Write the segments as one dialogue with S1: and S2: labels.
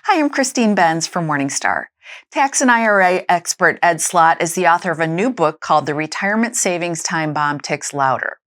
S1: Hi, I'm Christine Benz from Morningstar. Tax and IRA expert Ed Slott is the author of a new book called The Retirement Savings Time Bomb Ticks Louder.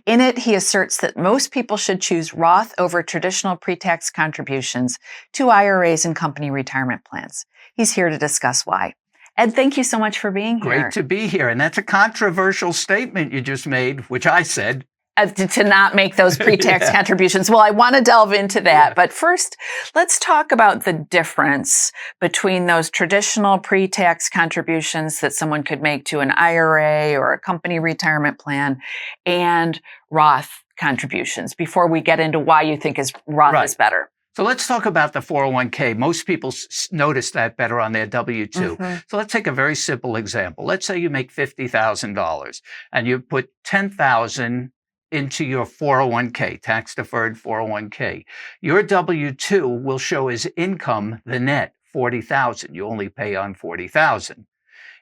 S1: In it, he asserts that most people should choose Roth over traditional pre-tax contributions to IRAs and company retirement plans. He's here to discuss why. Ed, thank you so much for being here.
S2: Great to be here. And that's a controversial statement you just made, which I said.
S1: To not make those pre-tax contributions. Well, I want to delve into that. But first, let's talk about the difference between those traditional pre-tax contributions that someone could make to an IRA or a company retirement plan and Roth contributions before we get into why you think Roth is better.
S2: So let's talk about the 401k. Most people notice that better on their W-2. So let's take a very simple example. Let's say you make $50,000 and you put $10,000 into your 401k, tax-deferred 401k. Your W-2 will show as income the net, $40,000. You only pay on $40,000.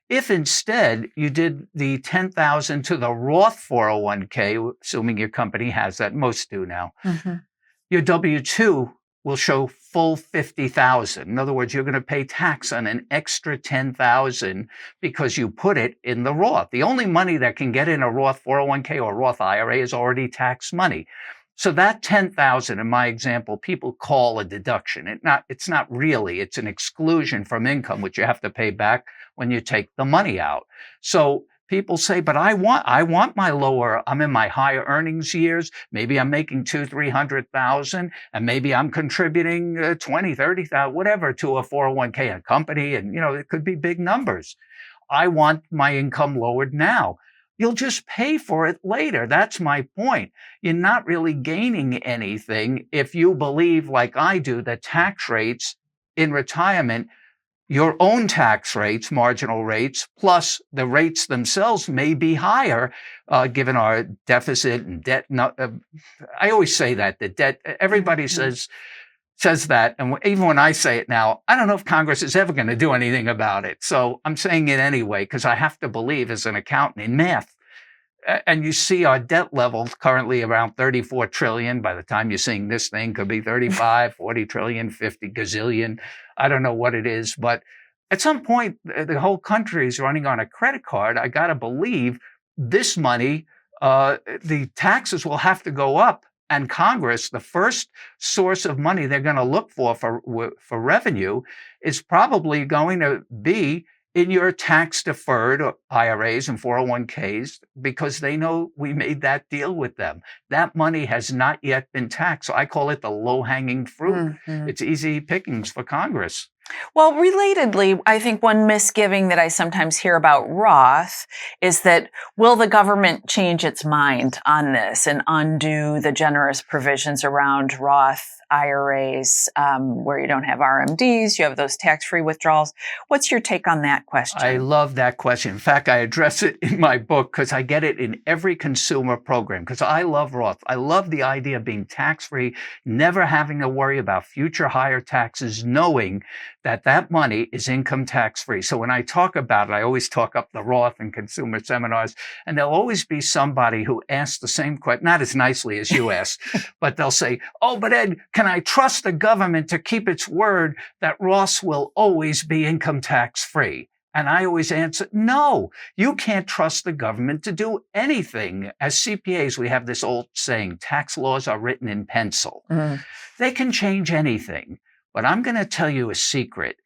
S2: If instead you did the $10,000 to the Roth 401k, assuming your company has that, most do now, your W-2 will show full $50,000. In other words, you're going to pay tax on an extra $10,000 because you put it in the Roth. The only money that can get in a Roth 401k or Roth IRA is already tax money. So that $10,000, in my example, people call a deduction. It's not really. It's an exclusion from income, which you have to pay back when you take the money out. So people say, but I want my lower, I'm in my higher earnings years. Maybe I'm making $200,000-300,000 and maybe I'm contributing 20, 30,000, whatever to a 401k, a company. And, it could be big numbers. I want my income lowered now. You'll just pay for it later. That's my point. You're not really gaining anything if you believe, like I do, that tax rates in retirement, your own tax rates, marginal rates, plus the rates themselves may be higher, given our deficit and debt. I always say that the debt, everybody says that. And even when I say it now, I don't know if Congress is ever going to do anything about it. So I'm saying it anyway, because I have to believe as an accountant in math. And you see our debt level currently around 34 trillion. By the time you're seeing this thing, could be 35, 40 trillion, 50 gazillion. I don't know what it is, but at some point, the whole country is running on a credit card. I got to believe this money, the taxes will have to go up. And Congress, the first source of money they're going to look for revenue is probably going to be in your tax-deferred IRAs and 401ks, because they know we made that deal with them. That money has not yet been taxed. So I call it the low-hanging fruit. It's easy pickings for Congress.
S1: Well, relatedly, I think one misgiving that I sometimes hear about Roth is that will the government change its mind on this and undo the generous provisions around Roth IRAs, where you don't have RMDs, you have those tax-free withdrawals. What's your take on that question?
S2: I love that question. In fact, I address it in my book because I get it in every consumer program, because I love Roth. I love the idea of being tax-free, never having to worry about future higher taxes, knowing that money is income tax-free. So when I talk about it, I always talk up the Roth and consumer seminars, and there'll always be somebody who asks the same question, not as nicely as you asked, but they'll say, oh, but Ed, can I trust the government to keep its word that Roths will always be income tax-free? And I always answer, no, you can't trust the government to do anything. As CPAs, we have this old saying, tax laws are written in pencil. They can change anything. But I'm going to tell you a secret.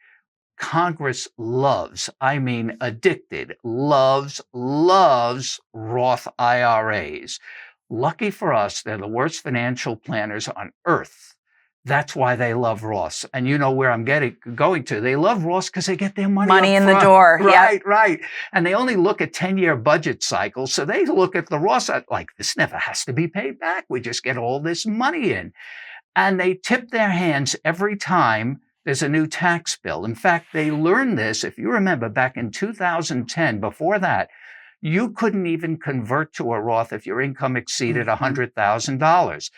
S2: Congress loves, I mean addicted, loves Roth IRAs. Lucky for us, they're the worst financial planners on earth. That's why they love Roths. And you know where I'm going to. They love Roths because they get their money
S1: in the door.
S2: Right. And they only look at 10-year budget cycles. So they look at the Roths like, this never has to be paid back. We just get all this money in. And they tip their hands every time there's a new tax bill. In fact, they learned this, if you remember, back in 2010. Before that, you couldn't even convert to a Roth if your income exceeded $100,000.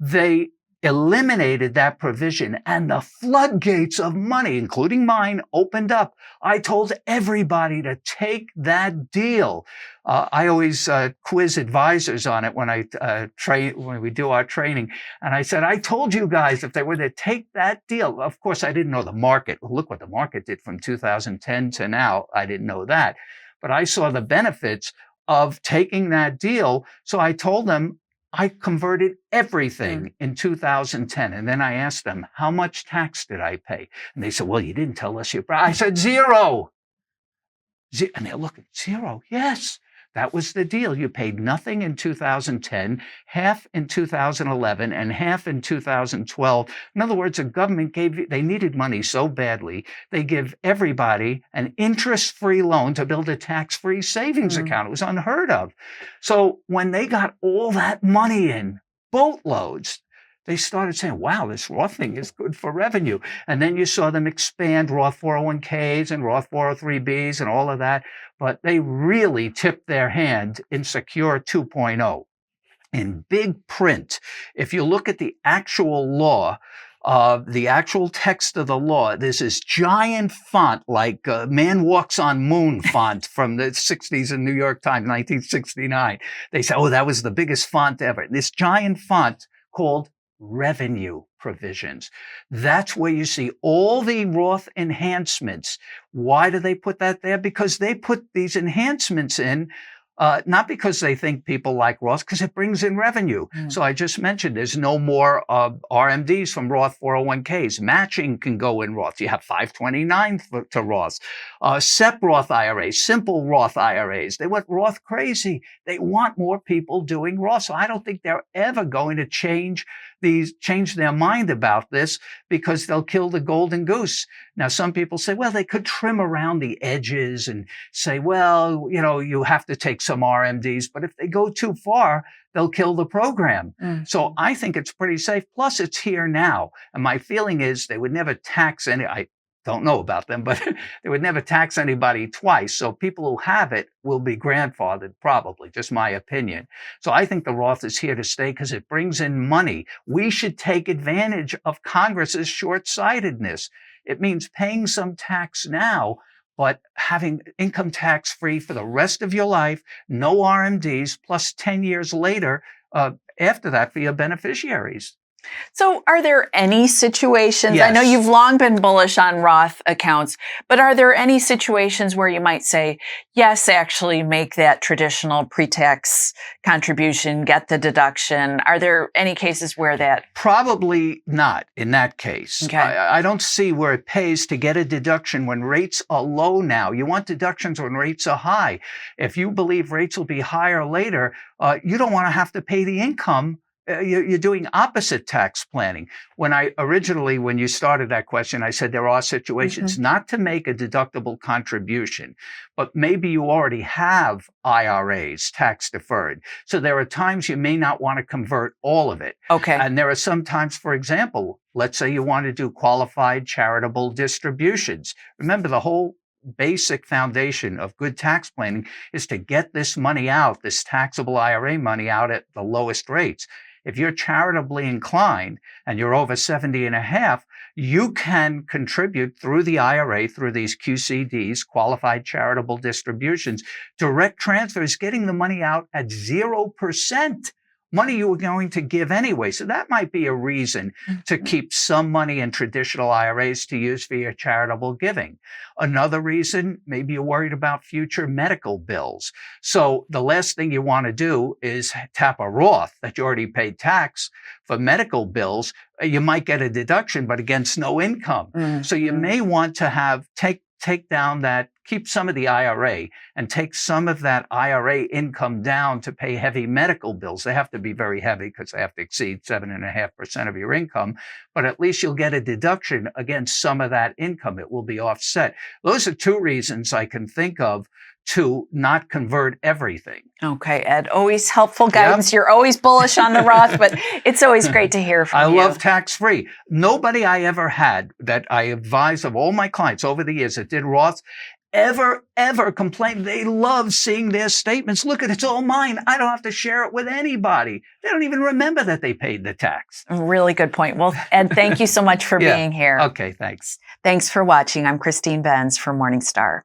S2: They eliminated that provision and the floodgates of money, including mine, opened up. I told everybody to take that deal. I always quiz advisors on it when when we do our training. And I said, I told you guys if they were to take that deal. Of course, I didn't know the market. Look what the market did from 2010 to now. I didn't know that. But I saw the benefits of taking that deal. So I told them, I converted everything in 2010. And then I asked them, how much tax did I pay? And they said, well, you didn't tell us I said, zero. And they're looking, zero. Yes, that was the deal. You paid nothing in 2010, half in 2011, and half in 2012. In other words, the government they needed money so badly, they give everybody an interest-free loan to build a tax-free savings account. It was unheard of. So when they got all that money in, boatloads, they started saying, wow, this Roth thing is good for revenue. And then you saw them expand Roth 401ks and Roth 403bs and all of that. But they really tipped their hand in Secure 2.0. In big print, if you look at the actual law, the actual text of the law, there's this giant font like Man Walks on Moon font from the 60s in New York Times, 1969. They say, oh, that was the biggest font ever. This giant font called revenue provisions. That's where you see all the Roth enhancements. Why do they put that there? Because they put these enhancements in, not because they think people like Roth, because it brings in revenue. So I just mentioned there's no more RMDs from Roth 401ks. Matching can go in Roth. You have 529 to Roth. SEP Roth IRAs, simple Roth IRAs. They went Roth crazy. They want more people doing Roth. So I don't think they're ever going to change their mind about this because they'll kill the golden goose. Now, some people say, well, they could trim around the edges and say, well, you have to take some RMDs, but if they go too far, they'll kill the program. So I think it's pretty safe. Plus, it's here now. And my feeling is they would never tax I don't know about them, but they would never tax anybody twice. So people who have it will be grandfathered, probably, just my opinion. So I think the Roth is here to stay because it brings in money. We should take advantage of Congress's short-sightedness. It means paying some tax now, but having income tax free for the rest of your life, no RMDs, plus 10 years later, after that for your beneficiaries.
S1: So are there any situations,
S2: Yes.
S1: I know you've long been bullish on Roth accounts, but are there any situations where you might say, yes, actually make that traditional pre-tax contribution, get the deduction? Are there any cases where that?
S2: Probably not in that case.
S1: Okay.
S2: I don't see where it pays to get a deduction when rates are low now. You want deductions when rates are high. If you believe rates will be higher later, you don't want to have to pay the income. You're doing opposite tax planning. When you started that question, I said there are situations not to make a deductible contribution, but maybe you already have IRAs, tax deferred. So there are times you may not want to convert all of it.
S1: Okay.
S2: And there are some times, for example, let's say you want to do qualified charitable distributions. Remember, the whole basic foundation of good tax planning is to get this money out, this taxable IRA money out at the lowest rates. If you're charitably inclined and you're over 70 and a half, you can contribute through the IRA, through these QCDs, qualified charitable distributions, direct transfers, getting the money out at 0%. Money you were going to give anyway. So that might be a reason to keep some money in traditional IRAs to use for your charitable giving. Another reason, maybe you're worried about future medical bills. So the last thing you want to do is tap a Roth that you already paid tax for medical bills. You might get a deduction, but against no income. So you may want to take down that, keep some of the IRA and take some of that IRA income down to pay heavy medical bills. They have to be very heavy because they have to exceed 7.5% of your income, but at least you'll get a deduction against some of that income. It will be offset. Those are two reasons I can think of to not convert everything.
S1: Okay, Ed, always helpful guidance. Yep. You're always bullish on the Roth, but it's always great to hear from you.
S2: I love tax-free. Nobody I ever had that I advised of all my clients over the years that did Roth, ever complain. They love seeing their statements. Look it's all mine. I don't have to share it with anybody. They don't even remember that they paid the tax.
S1: Really good point. Well, Ed, thank you so much for being here.
S2: Okay, thanks.
S1: Thanks for watching. I'm Christine Benz for Morningstar.